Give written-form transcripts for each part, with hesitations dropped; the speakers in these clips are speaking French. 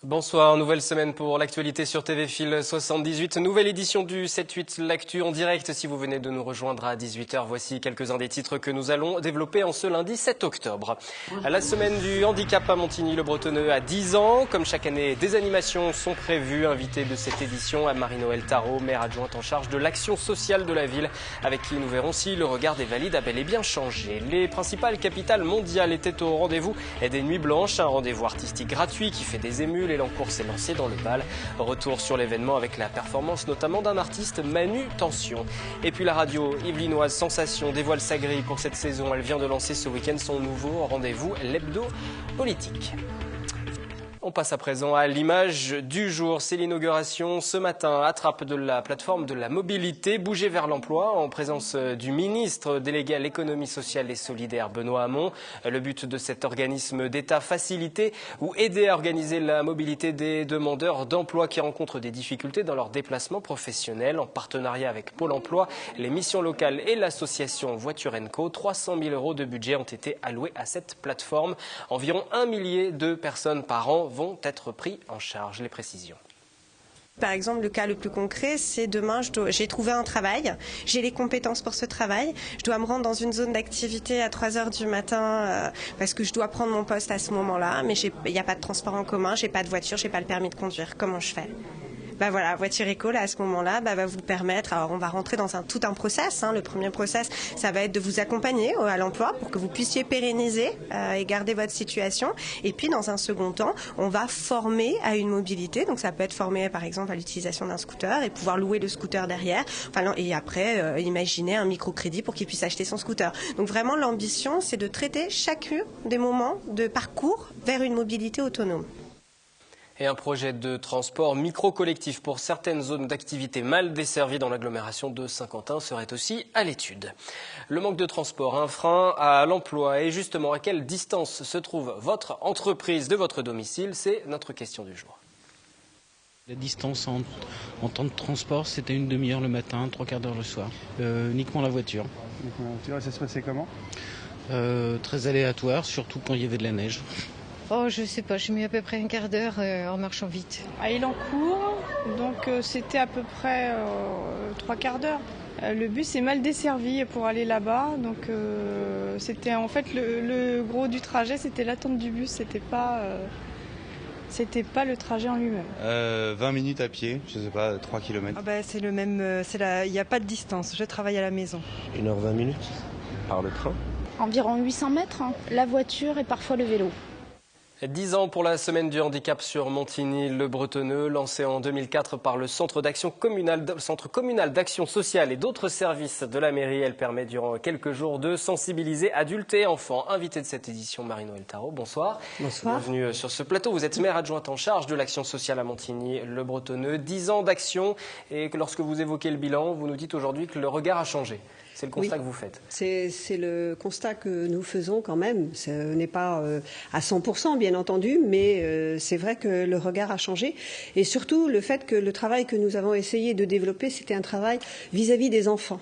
Bonsoir, nouvelle semaine pour l'actualité sur TV Fil 78. Nouvelle édition du 7-8 L'Actu en direct. Si vous venez de nous rejoindre à 18h, voici quelques-uns des titres que nous allons développer en ce lundi 7 octobre. À la semaine du handicap à Montigny-le-Bretonneux à 10 ans. Comme chaque année, des animations sont prévues. Invitée de cette édition, Marie-Noël Tarot, maire adjointe en charge de l'action sociale de la ville, avec qui nous verrons si le regard des valides a bel et bien changé. Les principales capitales mondiales étaient au rendez-vous et des Nuits Blanches, un rendez-vous artistique gratuit qui fait des émules. L'encours s'est lancé dans le bal. Retour sur l'événement avec la performance notamment d'un artiste Manu Tension. Et puis la radio yvelinoise Sensation dévoile sa grille pour cette saison. Elle vient de lancer ce week-end son nouveau rendez-vous, l'hebdo politique. On passe à présent à l'image du jour. C'est l'inauguration ce matin à Trappes de la plateforme de la mobilité Bouger vers l'emploi en présence du ministre délégué à l'économie sociale et solidaire Benoît Hamon. Le but de cet organisme d'État, faciliter ou aider à organiser la mobilité des demandeurs d'emploi qui rencontrent des difficultés dans leur déplacement professionnel. En partenariat avec Pôle emploi, les missions locales et l'association Voiture & Co, 300 000 € de budget ont été alloués à cette plateforme. Environ 1 millier de personnes par an vont être pris en charge. Les précisions. Par exemple, le cas le plus concret, c'est demain, j'ai trouvé un travail, j'ai les compétences pour ce travail, je dois me rendre dans une zone d'activité à 3 h du matin parce que je dois prendre mon poste à ce moment-là, mais il n'y a pas de transport en commun, j'ai pas de voiture, j'ai pas le permis de conduire. Comment je fais ? Voilà, Voiture & Co, là, à ce moment-là, va vous permettre, alors on va rentrer dans tout un process. Le premier process, ça va être de vous accompagner à l'emploi pour que vous puissiez pérenniser et garder votre situation. Et puis, dans un second temps, on va former à une mobilité. Donc, ça peut être formé, par exemple, à l'utilisation d'un scooter et pouvoir louer le scooter derrière. Et après, imaginer un microcrédit pour qu'il puisse acheter son scooter. Donc, vraiment, l'ambition, c'est de traiter chacun des moments de parcours vers une mobilité autonome. Et un projet de transport micro-collectif pour certaines zones d'activité mal desservies dans l'agglomération de Saint-Quentin serait aussi à l'étude. Le manque de transport, un frein à l'emploi. Et justement, à quelle distance se trouve votre entreprise de votre domicile? C'est notre question du jour. La distance en temps de transport, c'était une demi-heure le matin, 3/4 d'heure le soir. Uniquement la voiture. Ça se passait comment? Très aléatoire, surtout quand il y avait de la neige. Oh, je sais pas, j'ai mis à peu près un quart d'heure en marchant vite. À Elancourt, donc c'était à peu près 3/4 d'heure. Le bus est mal desservi pour aller là-bas, donc c'était en fait le gros du trajet, c'était l'attente du bus, c'était pas le trajet en lui-même. 20 minutes à pied, je sais pas, 3 km. C'est le même, il n'y a pas de distance, je travaille à la maison. 1h20 minutes par le train. Environ 800 mètres, la voiture et parfois le vélo. 10 ans pour la semaine du handicap sur Montigny-le-Bretonneux, lancée en 2004 par le Centre communal d'action sociale et d'autres services de la mairie. Elle permet durant quelques jours de sensibiliser adultes et enfants. Invité de cette édition, Marie-Noël Tarot, bonsoir. Bonsoir. Bienvenue sur ce plateau. Vous êtes maire adjointe en charge de l'action sociale à Montigny-le-Bretonneux. 10 ans d'action et que lorsque vous évoquez le bilan, vous nous dites aujourd'hui que le regard a changé. C'est le constat que vous faites. C'est le constat que nous faisons quand même. Ce n'est pas à 100%, bien entendu, mais c'est vrai que le regard a changé. Et surtout, le fait que le travail que nous avons essayé de développer, c'était un travail vis-à-vis des enfants.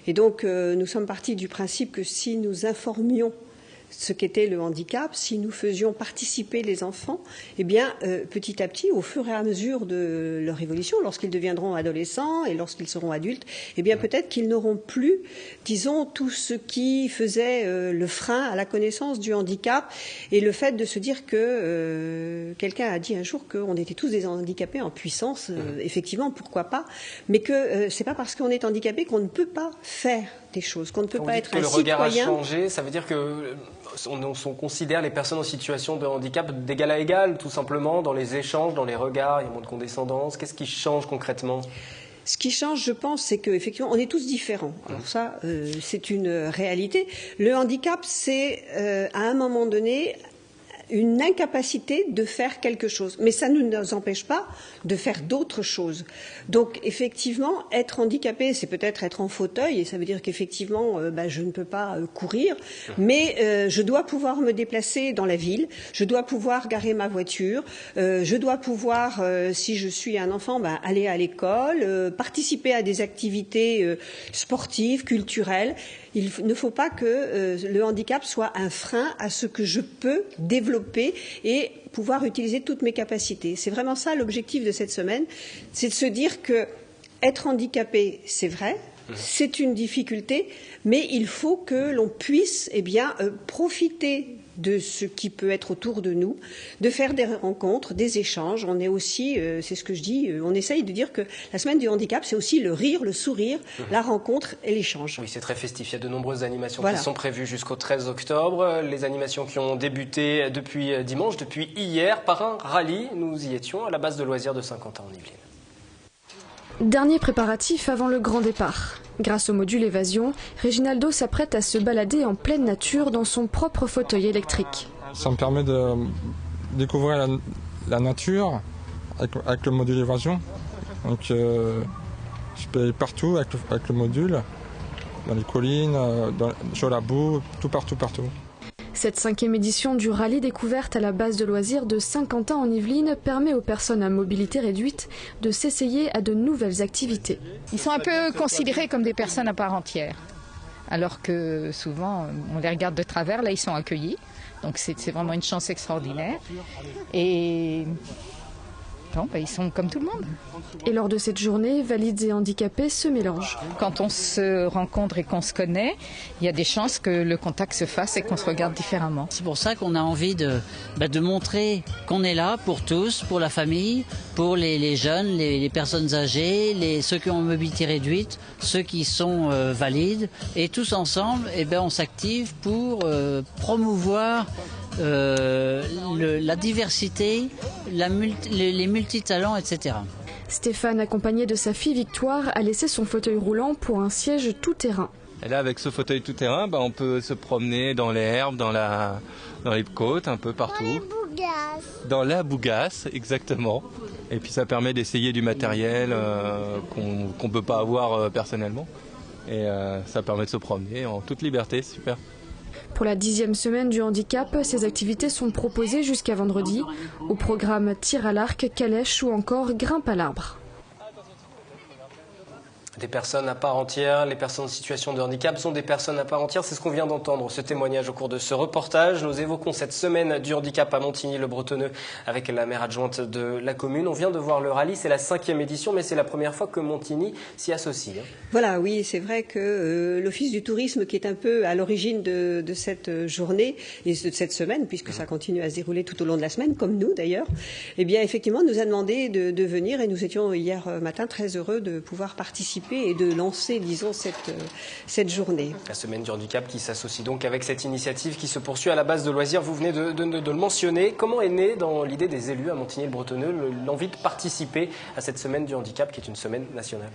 Et donc, nous sommes partis du principe que si nous informions ce qu'était le handicap, si nous faisions participer les enfants, eh bien, petit à petit, au fur et à mesure de leur évolution, lorsqu'ils deviendront adolescents et lorsqu'ils seront adultes, eh bien, peut-être qu'ils n'auront plus, disons, tout ce qui faisait le frein à la connaissance du handicap et le fait de se dire que quelqu'un a dit un jour qu'on était tous des handicapés en puissance, effectivement, pourquoi pas, mais que c'est pas parce qu'on est handicapé qu'on ne peut pas faire des choses, qu'on ne peut pas être un citoyen. Le regard a changé, ça veut dire que on considère les personnes en situation de handicap d'égal à égal, tout simplement, dans les échanges, dans les regards, il y a moins de condescendance. Qu'est-ce qui change concrètement ? Ce qui change, je pense, c'est qu'effectivement, on est tous différents. Alors ça, c'est une réalité. Le handicap, c'est à un moment donné une incapacité de faire quelque chose. Mais ça ne nous empêche pas de faire d'autres choses. Donc, effectivement, être handicapé, c'est peut-être être en fauteuil, et ça veut dire qu'effectivement, je ne peux pas courir, mais je dois pouvoir me déplacer dans la ville, je dois pouvoir garer ma voiture, je dois pouvoir, si je suis un enfant, aller à l'école, participer à des activités sportives, culturelles. Il ne faut pas que le handicap soit un frein à ce que je peux développer développer et pouvoir utiliser toutes mes capacités. C'est vraiment ça l'objectif de cette semaine, c'est de se dire que être handicapé, c'est vrai, c'est une difficulté, mais il faut que l'on puisse profiter de ce qui peut être autour de nous, de faire des rencontres, des échanges. On est aussi, c'est ce que je dis, on essaye de dire que la semaine du handicap, c'est aussi le rire, le sourire, la rencontre et l'échange. Oui, c'est très festif. Il y a de nombreuses animations voilà. qui sont prévues jusqu'au 13 octobre. Les animations qui ont débuté depuis dimanche, depuis hier, par un rallye. Nous y étions à la base de loisirs de Saint-Quentin en Yvelines. Dernier préparatif avant le grand départ. Grâce au module Évasion, Reginaldo s'apprête à se balader en pleine nature dans son propre fauteuil électrique. Ça me permet de découvrir la nature avec le module Évasion. Donc je peux aller partout avec le module, dans les collines, sur la boue, tout partout. Cette 5e édition du rallye découverte à la base de loisirs de Saint-Quentin en Yvelines permet aux personnes à mobilité réduite de s'essayer à de nouvelles activités. Ils sont un peu considérés comme des personnes à part entière, alors que souvent on les regarde de travers, là ils sont accueillis, donc c'est vraiment une chance extraordinaire. Et non, ils sont comme tout le monde. Et lors de cette journée, valides et handicapés se mélangent. Quand on se rencontre et qu'on se connaît, il y a des chances que le contact se fasse et qu'on se regarde différemment. C'est pour ça qu'on a envie de montrer qu'on est là pour tous, pour la famille, pour les jeunes, les personnes âgées, ceux qui ont une mobilité réduite, ceux qui sont valides. Et tous ensemble, on s'active pour promouvoir la diversité, les multitalents, etc. Stéphane, accompagné de sa fille Victoire, a laissé son fauteuil roulant pour un siège tout-terrain. Et là, avec ce fauteuil tout-terrain, on peut se promener dans l'herbe, dans les côtes, un peu partout. Dans la bougasse, exactement. Et puis ça permet d'essayer du matériel qu'on ne peut pas avoir personnellement. Et ça permet de se promener en toute liberté, c'est super. Pour la 10e semaine du handicap, ces activités sont proposées jusqu'à vendredi. Au programme tir à l'arc, calèche ou encore grimpe à l'arbre. Des personnes à part entière, les personnes en situation de handicap sont des personnes à part entière. C'est ce qu'on vient d'entendre, ce témoignage au cours de ce reportage. Nous évoquons cette semaine du handicap à Montigny-le-Bretonneux avec la maire adjointe de la commune. On vient de voir le rallye, c'est la 5e édition, mais c'est la première fois que Montigny s'y associe. Voilà, oui, c'est vrai que l'Office du tourisme, qui est un peu à l'origine de cette journée et de cette semaine, puisque ça continue à se dérouler tout au long de la semaine, comme nous d'ailleurs, effectivement, nous a demandé de venir et nous étions hier matin très heureux de pouvoir participer et de lancer, disons, cette journée. La semaine du handicap qui s'associe donc avec cette initiative qui se poursuit à la base de loisirs. Vous venez de le mentionner. Comment est née dans l'idée des élus à Montigny-le-Bretonneux l'envie de participer à cette semaine du handicap qui est une semaine nationale ?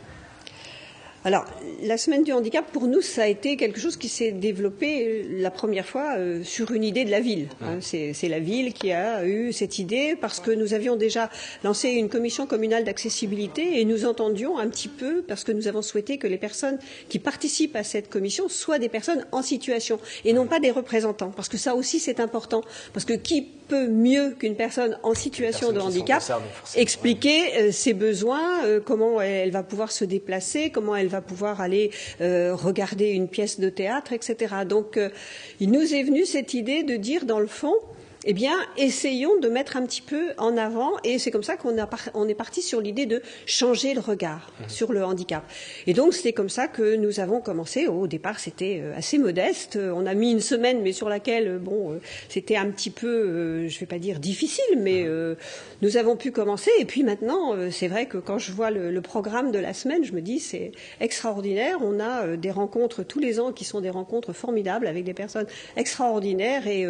Alors, la semaine du handicap, pour nous, ça a été quelque chose qui s'est développé la première fois sur une idée de la ville. C'est la ville qui a eu cette idée parce que nous avions déjà lancé une commission communale d'accessibilité et nous entendions un petit peu, parce que nous avons souhaité que les personnes qui participent à cette commission soient des personnes en situation et non pas des représentants. Parce que ça aussi, c'est important. Parce que qui peut mieux qu'une personne en situation de handicap expliquer ses besoins, comment elle va pouvoir se déplacer, comment elle va pouvoir aller regarder une pièce de théâtre, etc. Donc, il nous est venu cette idée de dire, dans le fond, essayons de mettre un petit peu en avant, et c'est comme ça qu'on est parti sur l'idée de changer le regard sur le handicap. Et donc, c'est comme ça que nous avons commencé. Au départ, c'était assez modeste. On a mis une semaine, mais sur laquelle, c'était un petit peu, je ne vais pas dire difficile, mais nous avons pu commencer. Et puis maintenant, c'est vrai que quand je vois le programme de la semaine, je me dis, c'est extraordinaire. On a des rencontres tous les ans qui sont des rencontres formidables avec des personnes extraordinaires et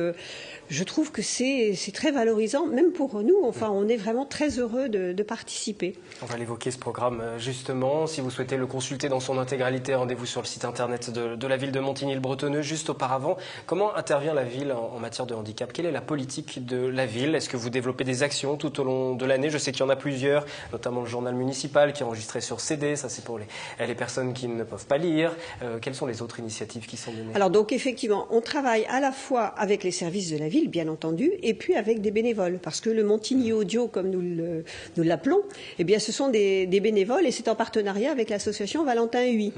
je trouve que c'est très valorisant, même pour nous. Enfin, on est vraiment très heureux de participer. On va l'évoquer, ce programme, justement. Si vous souhaitez le consulter dans son intégralité, rendez-vous sur le site internet de la ville de Montigny-le-Bretonneux. Juste auparavant, comment intervient la ville en matière de handicap? Quelle est la politique de la ville? Est-ce que vous développez des actions tout au long de l'année? Je sais qu'il y en a plusieurs, notamment le journal municipal qui est enregistré sur CD. Ça, c'est pour les personnes qui ne peuvent pas lire. Quelles sont les autres initiatives qui sont données? Alors, donc, effectivement, on travaille à la fois avec les services de la ville, bien entendu, entendu, et puis avec des bénévoles, parce que le Montigny Audio, comme nous l'appelons, eh bien, ce sont des bénévoles, et c'est en partenariat avec l'association Valentin Huy.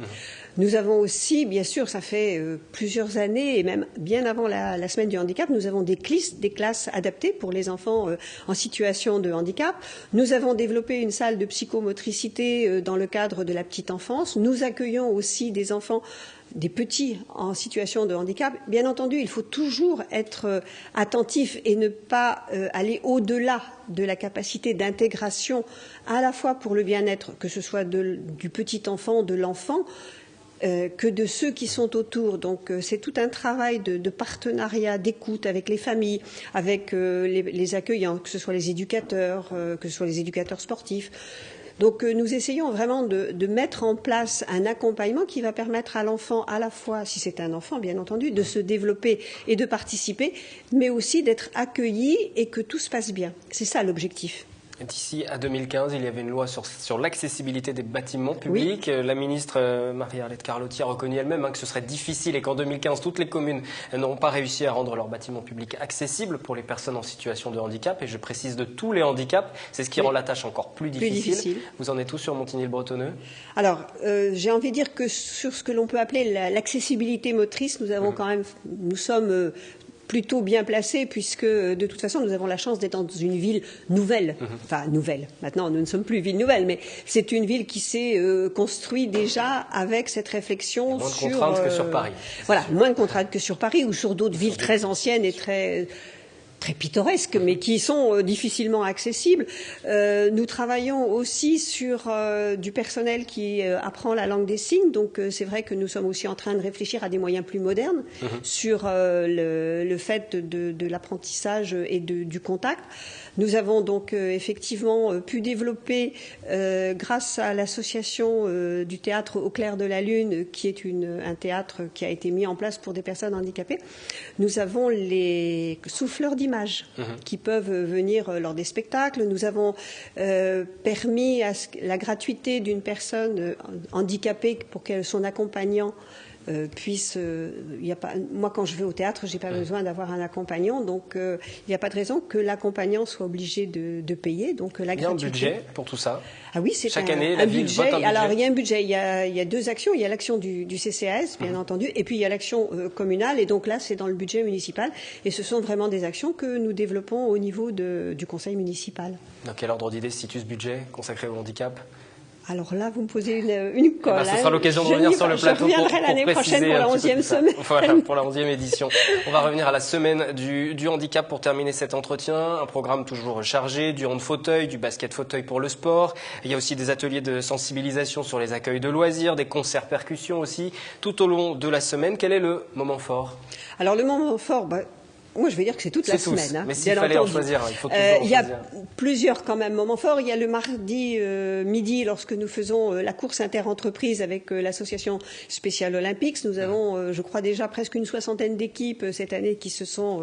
Nous avons aussi, bien sûr, ça fait plusieurs années, et même bien avant la semaine du handicap, nous avons des classes adaptées pour les enfants en situation de handicap. Nous avons développé une salle de psychomotricité dans le cadre de la petite enfance. Nous accueillons aussi des enfants, des petits en situation de handicap. Bien entendu, il faut toujours être attentif et ne pas aller au-delà de la capacité d'intégration, à la fois pour le bien-être, que ce soit du petit enfant, de l'enfant, que de ceux qui sont autour. Donc c'est tout un travail de partenariat, d'écoute avec les familles, avec les accueillants, que ce soit les éducateurs, que ce soit les éducateurs sportifs. Donc nous essayons vraiment de mettre en place un accompagnement qui va permettre à l'enfant, à la fois, si c'est un enfant bien entendu, de se développer et de participer, mais aussi d'être accueilli et que tout se passe bien. C'est ça l'objectif. D'ici à 2015, il y avait une loi sur l'accessibilité des bâtiments publics. Oui. La ministre Marie-Arlette Carlotti a reconnu elle-même que ce serait difficile et qu'en 2015, toutes les communes n'auront pas réussi à rendre leurs bâtiments publics accessibles pour les personnes en situation de handicap. Et je précise de tous les handicaps, c'est ce qui rend la tâche encore plus difficile. Vous en êtes tous sur Montigny-le-Bretonneux? Alors, j'ai envie de dire que sur ce que l'on peut appeler l'accessibilité motrice, nous sommes plutôt bien placés, puisque de toute façon nous avons la chance d'être dans une ville nouvelle, enfin nouvelle, maintenant nous ne sommes plus ville nouvelle, mais c'est une ville qui s'est construite déjà avec cette réflexion sur... Moins de contraintes que sur Paris. Voilà, moins de contraintes que sur Paris ou sur d'autres villes très anciennes et très pittoresques, mais qui sont difficilement accessibles. Nous travaillons aussi sur du personnel qui apprend la langue des signes, donc c'est vrai que nous sommes aussi en train de réfléchir à des moyens plus modernes sur le fait de l'apprentissage et du contact. Nous avons donc effectivement pu développer, grâce à l'association du théâtre Au clair de la lune, qui est un théâtre qui a été mis en place pour des personnes handicapées, nous avons les souffleurs d'images qui peuvent venir lors des spectacles. Nous avons permis la gratuité d'une personne handicapée pour que son accompagnant moi, quand je vais au théâtre, j'ai pas besoin d'avoir un accompagnant, donc il n'y a pas de raison que l'accompagnant soit obligé de payer. Donc la gratuité. Il y a un budget pour tout ça. Ah oui, c'est chaque année la ville vote un budget. Alors il y a un budget, il y a deux actions. Il y a l'action du CCAS, bien entendu, et puis il y a l'action communale. Et donc là, c'est dans le budget municipal. Et ce sont vraiment des actions que nous développons au niveau du conseil municipal. Dans quel ordre d'idée se situe ce budget consacré au handicap? Alors là, vous me posez une colle. Ce sera l'occasion de revenir sur le plateau pour l'année prochaine pour la 11e semaine. Voilà, pour la 11e édition. On va revenir à la semaine du handicap pour terminer cet entretien. Un programme toujours chargé, du hand-fauteuil, du basket-fauteuil pour le sport. Il y a aussi des ateliers de sensibilisation sur les accueils de loisirs, des concerts percussions aussi, tout au long de la semaine. Quel est le moment fort? Alors le moment fort, moi, je vais dire que c'est toute la semaine. Mais s'il fallait en choisir, il faut toujours en choisir. Il y a plusieurs quand même moments forts. Il y a le mardi midi, lorsque nous faisons la course interentreprise avec l'association spéciale Olympics. Nous avons, je crois, déjà presque une 60aine d'équipes cette année qui se sont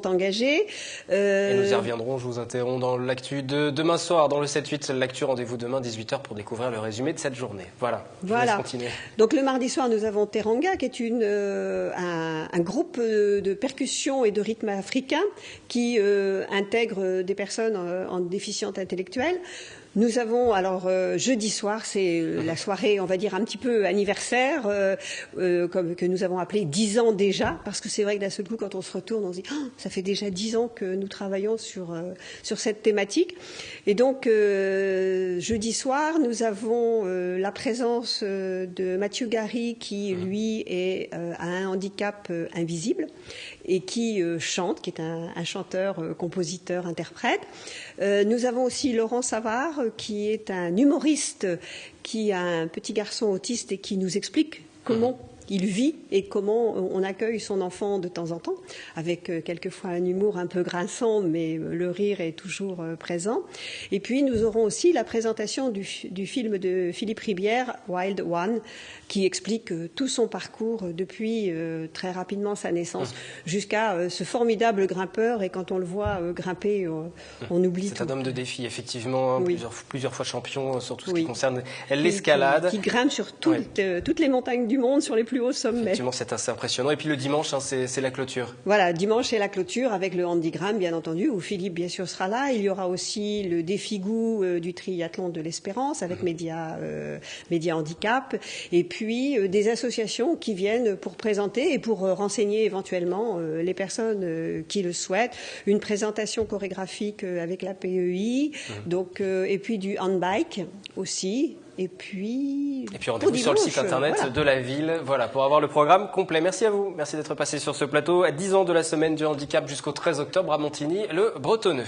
engagées. Et nous y reviendrons, je vous interromps, dans l'actu de demain soir, dans le 7-8, l'actu, rendez-vous demain 18h pour découvrir le résumé de cette journée. Voilà, je vous laisse continuer. Donc le mardi soir, nous avons Teranga, qui est un groupe de percussion et de rythme africain qui intègre des personnes en déficience intellectuelle. Nous avons, alors, jeudi soir, c'est la soirée, on va dire, un petit peu anniversaire, comme que nous avons appelé 10 ans déjà, parce que c'est vrai que d'un seul coup, quand on se retourne, on se dit, ça fait déjà 10 ans que nous travaillons sur cette thématique. Et donc, jeudi soir, nous avons la présence de Mathieu Gary, qui, lui, a un handicap invisible et qui chante, qui est un chanteur, compositeur, interprète. Nous avons aussi Laurent Savard, qui est un humoriste qui a un petit garçon autiste et qui nous explique comment il vit et comment on accueille son enfant de temps en temps, avec quelquefois un humour un peu grinçant, mais le rire est toujours présent. Et puis nous aurons aussi la présentation du film de Philippe Ribière, Wild One, qui explique tout son parcours depuis très rapidement sa naissance jusqu'à ce formidable grimpeur. Et quand on le voit grimper, on oublie tout. C'est un homme de défi, effectivement, plusieurs fois champion sur tout ce qui concerne l'escalade. Qui grimpe sur toutes les montagnes du monde, sur les plus plus haut sommet. Effectivement, c'est assez impressionnant. Et puis le dimanche, hein, c'est la clôture. Voilà, dimanche c'est la clôture avec le handigram, bien entendu, où Philippe, bien sûr, sera là. Il y aura aussi le défi goût du triathlon de l'Espérance avec Média Handicap. Et puis des associations qui viennent pour présenter et pour renseigner éventuellement les personnes qui le souhaitent. Une présentation chorégraphique avec la PEI, donc, et puis du handbike aussi. Et puis rendez-vous sur le site internet de la ville, voilà, pour avoir le programme complet. Merci à vous, merci d'être passé sur ce plateau. À 10 ans de la semaine du handicap jusqu'au 13 octobre à Montigny, le Bretonneux.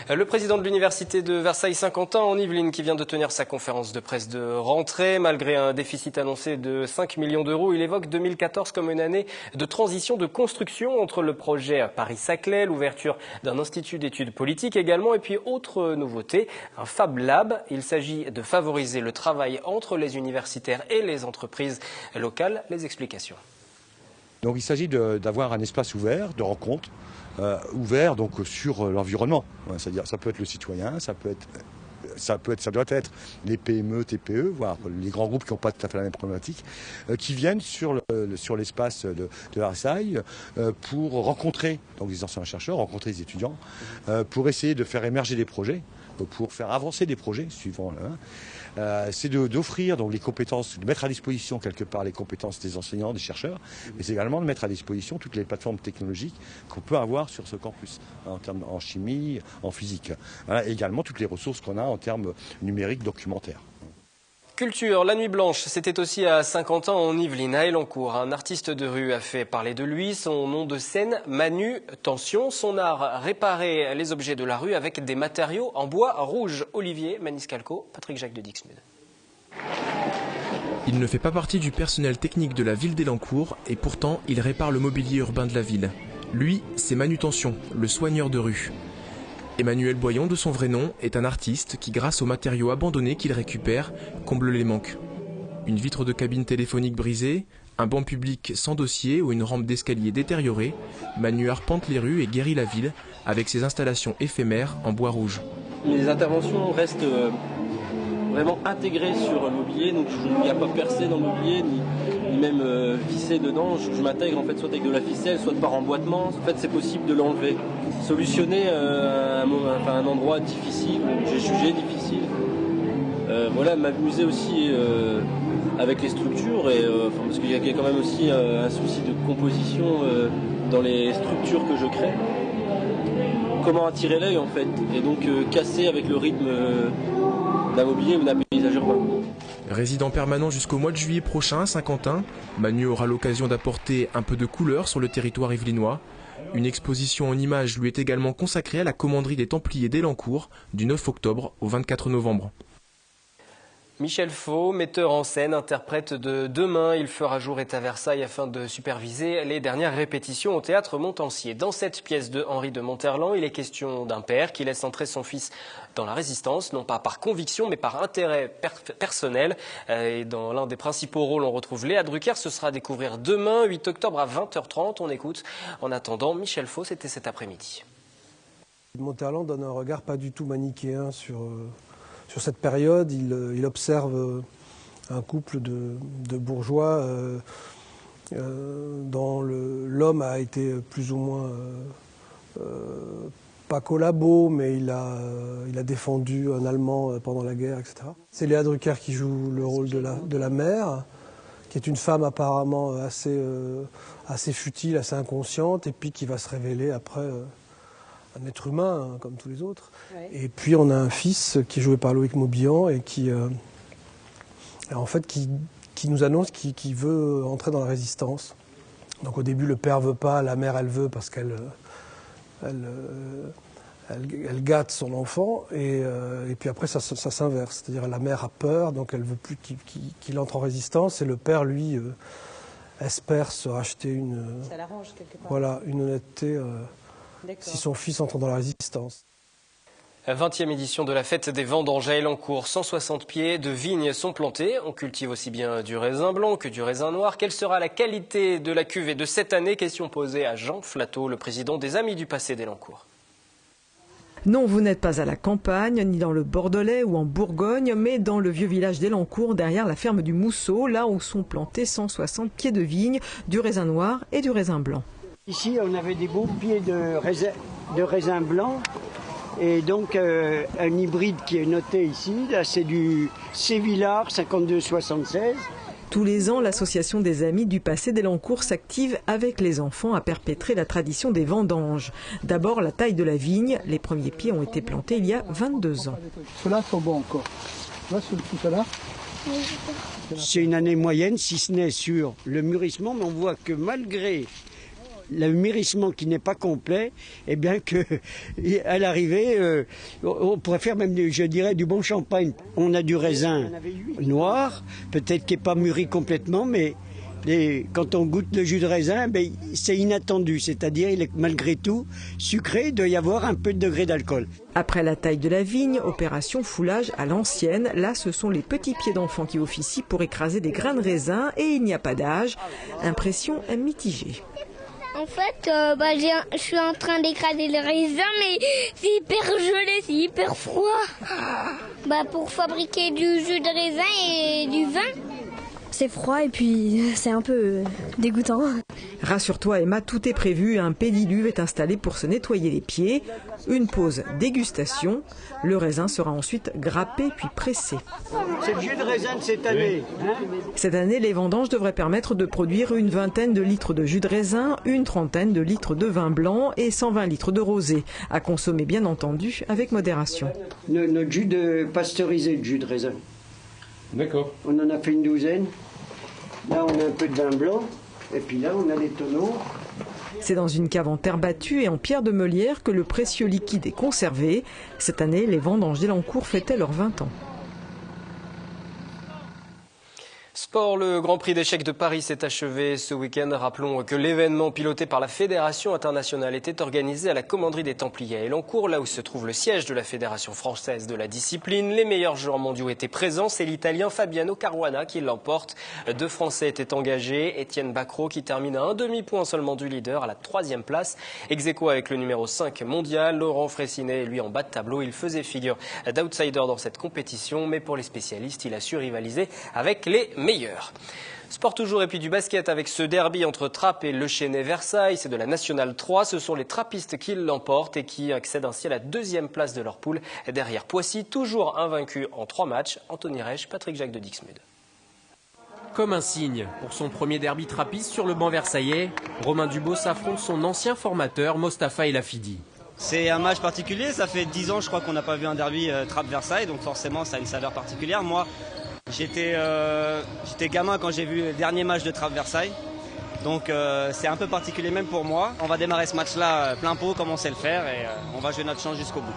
Le président de l'université de Versailles-Saint-Quentin en Yvelines qui vient de tenir sa conférence de presse de rentrée. Malgré un déficit annoncé de 5 millions d'euros, il évoque 2014 comme une année de transition, de construction entre le projet Paris-Saclay, l'ouverture d'un institut d'études politiques également, et puis autre nouveauté, un Fab Lab. Il s'agit de favoriser le travail entre les universitaires et les entreprises locales. Les explications. Donc il s'agit d'avoir un espace ouvert, de rencontre, ouvert donc sur l'environnement. C'est-à-dire ça peut être le citoyen, ça doit être les PME, TPE, voire les grands groupes qui n'ont pas tout à fait la même problématique, qui viennent sur l'espace de Versailles pour rencontrer donc les enseignants-chercheurs, rencontrer les étudiants, pour essayer de faire émerger des projets, pour faire avancer des projets suivant. C'est d'offrir donc les compétences, de mettre à disposition quelque part les compétences des enseignants, des chercheurs, mais c'est également de mettre à disposition toutes les plateformes technologiques qu'on peut avoir sur ce campus, en chimie, en physique. Voilà, et également toutes les ressources qu'on a en termes numériques documentaires. Culture, la nuit blanche, c'était aussi à Saint-Quentin en Yvelines, à Elancourt. Un artiste de rue a fait parler de lui, son nom de scène, Manutention. Son art, réparer les objets de la rue avec des matériaux en bois rouge. Olivier Maniscalco, Patrick Jacques de Dixmude. Il ne fait pas partie du personnel technique de la ville d'Elancourt et pourtant il répare le mobilier urbain de la ville. Lui, c'est Manutention, le soigneur de rue. Emmanuel Boyon, de son vrai nom, est un artiste qui, grâce aux matériaux abandonnés qu'il récupère, comble les manques. Une vitre de cabine téléphonique brisée, un banc public sans dossier ou une rampe d'escalier détériorée, Manu arpente les rues et guérit la ville avec ses installations éphémères en bois rouge. Les interventions restent vraiment intégrées sur le mobilier, donc il n'y a pas percé dans le mobilier, ni même vissé dedans. Je m'intègre en fait soit avec de la ficelle, soit par emboîtement. En fait, c'est possible de l'enlever. Solutionner un endroit difficile, que j'ai jugé difficile. Voilà, m'amuser aussi avec les structures, parce qu'il y a quand même aussi un souci de composition dans les structures que je crée. Comment attirer l'œil en fait, et donc casser avec le rythme d'un mobilier ou d'un paysage urbain. Résident permanent jusqu'au mois de juillet prochain à Saint-Quentin, Manu aura l'occasion d'apporter un peu de couleur sur le territoire yvelinois. Une exposition en images lui est également consacrée à la commanderie des Templiers d'Elancourt du 9 octobre au 24 novembre. Michel Faux, metteur en scène, interprète de Demain. Il fera jour est à Versailles afin de superviser les dernières répétitions au théâtre Montancier. Dans cette pièce de Henri de Monterland, il est question d'un père qui laisse entrer son fils dans la résistance, non pas par conviction mais par intérêt personnel. Et dans l'un des principaux rôles, on retrouve Léa Drucker. Ce sera à découvrir demain, 8 octobre à 20h30. On écoute. En attendant, Michel Faux, c'était cet après-midi. Monterland donne un regard pas du tout manichéen sur cette période. Il observe un couple de bourgeois dont l'homme a été plus ou moins pas collabo, mais il a défendu un Allemand pendant la guerre, etc. C'est Léa Drucker qui joue le rôle de la mère, qui est une femme apparemment assez futile, assez inconsciente, et puis qui va se révéler après un être humain, hein, comme tous les autres. Ouais. Et puis on a un fils qui est joué par Loïc Maubian et qui nous annonce qu'il veut entrer dans la résistance. Donc au début le père veut pas, la mère elle veut parce qu'elle gâte son enfant, et puis après ça s'inverse. C'est-à-dire la mère a peur, donc elle veut plus qu'il entre en résistance, et le père lui espère se racheter une honnêteté. Si son fils entre dans la résistance. 20e édition de la fête des vendanges à Elancourt. 160 pieds de vignes sont plantés. On cultive aussi bien du raisin blanc que du raisin noir. Quelle sera la qualité de la cuvée de cette année? Question posée à Jean Flateau, le président des Amis du Passé d'Elancourt. Non, vous n'êtes pas à la campagne, ni dans le Bordelais ou en Bourgogne, mais dans le vieux village d'Elancourt, derrière la ferme du Mousseau, là où sont plantés 160 pieds de vigne, du raisin noir et du raisin blanc. Ici, on avait des beaux pieds de raisin blanc, et donc un hybride qui est noté ici, là c'est du Sévillard 5276. Tous les ans, l'association des Amis du passé d'Elancourt s'active avec les enfants à perpétrer la tradition des vendanges. D'abord, la taille de la vigne. Les premiers pieds ont été plantés il y a 22 ans. Ceux-là sont bons encore. Tu vois, tout à l'heure. C'est une année moyenne, si ce n'est sur le mûrissement, mais on voit que malgré le mûrissement qui n'est pas complet, eh bien que à l'arrivée, on pourrait faire même, je dirais, du bon champagne. On a du raisin noir, peut-être qui n'est pas mûri complètement, mais quand on goûte le jus de raisin, c'est inattendu, c'est-à-dire il est malgré tout sucré, il doit y avoir un peu de degré d'alcool. Après la taille de la vigne, opération foulage à l'ancienne. Là, ce sont les petits pieds d'enfants qui officient pour écraser des grains de raisin et il n'y a pas d'âge. Impression mitigée. En fait, je suis en train d'écraser le raisin, mais c'est hyper gelé, c'est hyper froid. Pour fabriquer du jus de raisin et du vin. C'est froid et puis c'est un peu dégoûtant. Rassure-toi Emma, tout est prévu. Un pédiluve est installé pour se nettoyer les pieds. Une pause dégustation. Le raisin sera ensuite grappé puis pressé. C'est le jus de raisin de cette année. Cette année, les vendanges devraient permettre de produire une vingtaine de litres de jus de raisin, une trentaine de litres de vin blanc et 120 litres de rosé. À consommer bien entendu avec modération. Notre jus de pasteurisé, le jus de raisin. D'accord. On en a fait une douzaine. Là, on a un peu de vin blanc. Et puis là, on a les tonneaux. C'est dans une cave en terre battue et en pierre de meulière que le précieux liquide est conservé. Cette année, les vendanges d'Elancourt fêtaient leurs 20 ans. Sport, le Grand Prix d'échecs de Paris s'est achevé ce week-end. Rappelons que l'événement piloté par la Fédération internationale était organisé à la commanderie des Templiers à Elancourt, là où se trouve le siège de la Fédération française de la discipline. Les meilleurs joueurs mondiaux étaient présents. C'est l'Italien Fabiano Caruana qui l'emporte. 2 Français étaient engagés. Étienne Bacrot qui termine à un demi-point seulement du leader à la 3e place. Ex aequo avec le numéro 5 mondial. Laurent Fraissinet, lui, en bas de tableau. Il faisait figure d'outsider dans cette compétition. Mais pour les spécialistes, il a su rivaliser avec les meilleurs. Sport toujours et puis du basket avec ce derby entre Trappes et Le Chesnay-Versailles. C'est de la Nationale 3. Ce sont les trappistes qui l'emportent et qui accèdent ainsi à la 2e place de leur poule. Derrière Poissy, toujours invaincu en 3 matchs. Anthony Reich, Patrick Jacques de Dixmude. Comme un signe pour son premier derby trappiste sur le banc versaillais, Romain Dubos affronte son ancien formateur Mostafa Elafidi. C'est un match particulier. Ça fait 10 ans, je crois, qu'on n'a pas vu un derby Trappes-Versailles. Donc forcément, ça a une saveur particulière. Moi, j'étais gamin quand j'ai vu le dernier match de Trappes-Versailles. Donc c'est un peu particulier même pour moi. On va démarrer ce match-là plein pot comme on sait le faire et on va jouer notre chance jusqu'au bout.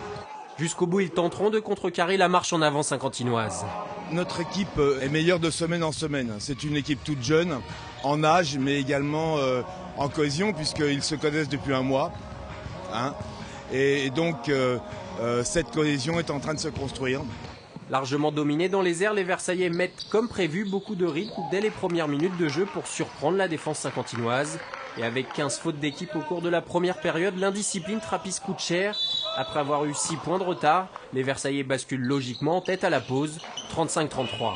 Jusqu'au bout, ils tenteront de contrecarrer la marche en avant saint-quentinoise. Notre équipe est meilleure de semaine en semaine. C'est une équipe toute jeune, en âge, mais également en cohésion, puisqu'ils se connaissent depuis un mois. Et donc, cette cohésion est en train de se construire. Largement dominés dans les airs, les Versaillais mettent comme prévu beaucoup de rythme dès les premières minutes de jeu pour surprendre la défense saint-quentinoise. Et avec 15 fautes d'équipe au cours de la première période, l'indiscipline trappiste coûte cher. Après avoir eu 6 points de retard, les Versaillais basculent logiquement en tête à la pause, 35-33.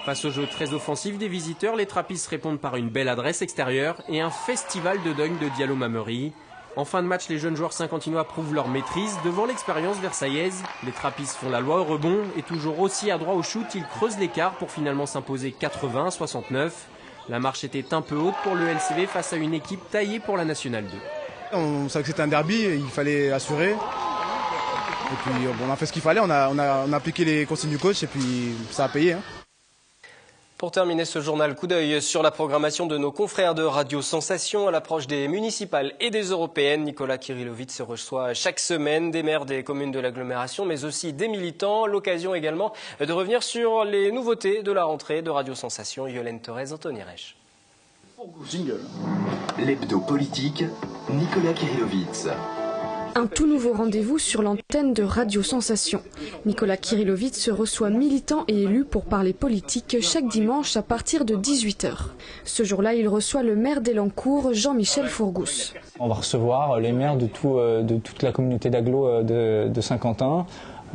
Face au jeu très offensif des visiteurs, les trappistes répondent par une belle adresse extérieure et un festival de dunk de Diallo-Mamery. En fin de match, les jeunes joueurs saint-quentinois prouvent leur maîtrise devant l'expérience versaillaise. Les trappistes font la loi au rebond et toujours aussi adroits au shoot, ils creusent l'écart pour finalement s'imposer 80-69. La marche était un peu haute pour le LCV face à une équipe taillée pour la Nationale 2. On savait que c'était un derby, il fallait assurer. Et puis on a fait ce qu'il fallait, on a appliqué les consignes du coach et puis ça a payé. Pour terminer ce journal, coup d'œil sur la programmation de nos confrères de Radio Sensation à l'approche des municipales et des européennes. Nicolas Kirilovitz reçoit chaque semaine des maires des communes de l'agglomération, mais aussi des militants. L'occasion également de revenir sur les nouveautés de la rentrée de Radio Sensation. Yolène Thorez, Anthony Reich. L'hebdo politique, Nicolas Kirilovitz. Un tout nouveau rendez-vous sur l'antenne de Radio Sensation. Nicolas Kirillovitz reçoit militants et élus pour parler politique chaque dimanche à partir de 18h. Ce jour-là, il reçoit le maire d'Elancourt, Jean-Michel Fourgousse. On va recevoir les maires de toute la communauté d'agglo de Saint-Quentin,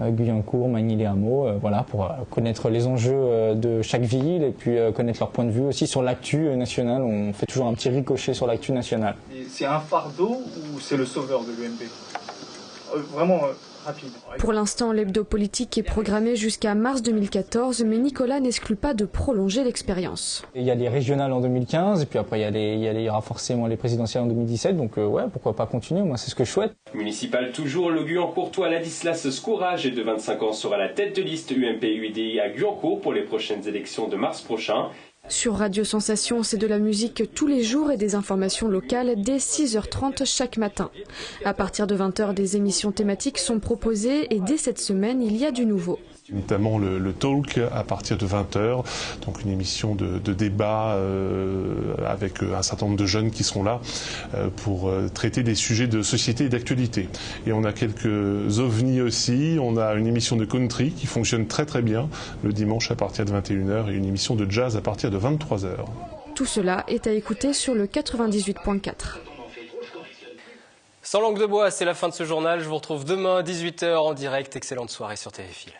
Guyancourt, Magny-les-Hameaux, voilà, pour connaître les enjeux de chaque ville et puis connaître leur point de vue aussi sur l'actu nationale. On fait toujours un petit ricochet sur l'actu nationale. C'est un fardeau ou c'est le sauveur de l'UMP? Vraiment rapide. Pour l'instant, l'hebdo politique est programmé jusqu'à mars 2014, mais Nicolas n'exclut pas de prolonger l'expérience. Il y a les régionales en 2015 et puis après il y aura forcément les présidentielles en 2017, donc ouais, pourquoi pas continuer, moi c'est ce que je souhaite. Municipal toujours, le Guyancourtois Ladislas Scourage, de 25 ans, sera la tête de liste UMP-UDI à Guyancourt pour les prochaines élections de mars prochain. Sur Radio Sensation, c'est de la musique tous les jours et des informations locales dès 6h30 chaque matin. À partir de 20h, des émissions thématiques sont proposées et dès cette semaine, il y a du nouveau. Notamment le talk à partir de 20h, donc une émission de débat avec un certain nombre de jeunes qui seront là pour traiter des sujets de société et d'actualité. Et on a quelques ovnis aussi, on a une émission de country qui fonctionne très très bien le dimanche à partir de 21h et une émission de jazz à partir de 23h. Tout cela est à écouter sur le 98.4. Sans langue de bois, c'est la fin de ce journal. Je vous retrouve demain à 18h en direct. Excellente soirée sur TV Fil.